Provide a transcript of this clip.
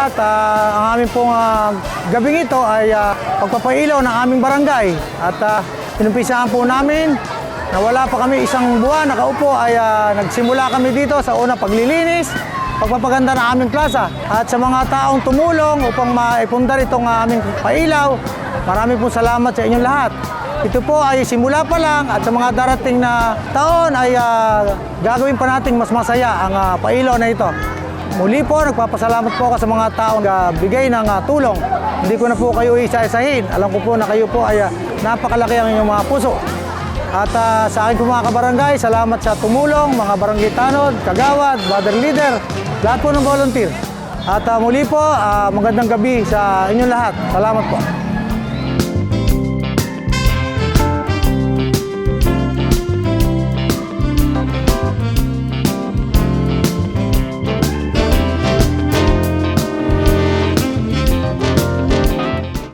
lahat, ang aming pong gabing ito ay pagpapailaw ng aming barangay. At pinumpisahan po namin na wala pa kami isang buwan nakaupo ay nagsimula kami dito sa unang paglilinis, pagpapaganda ng aming plaza. At sa mga taong tumulong upang maipundar itong aming pailaw, marami po salamat sa inyong lahat. Ito po ay simula pa lang at sa mga darating na taon ay gagawin pa nating mas masaya ang pailaw na ito. Muli po, nagpapasalamat po ako sa mga taong bigay ng tulong. Hindi ko na po kayo isa-isahin. Alam ko po na kayo po ay napakalaki ang inyong mga puso. At sa akin po mga kabarangay, salamat sa tumulong, mga barangay tanod, kagawad, brother leader, lahat po ng volunteer. At muli po, magandang gabi sa inyong lahat. Salamat po.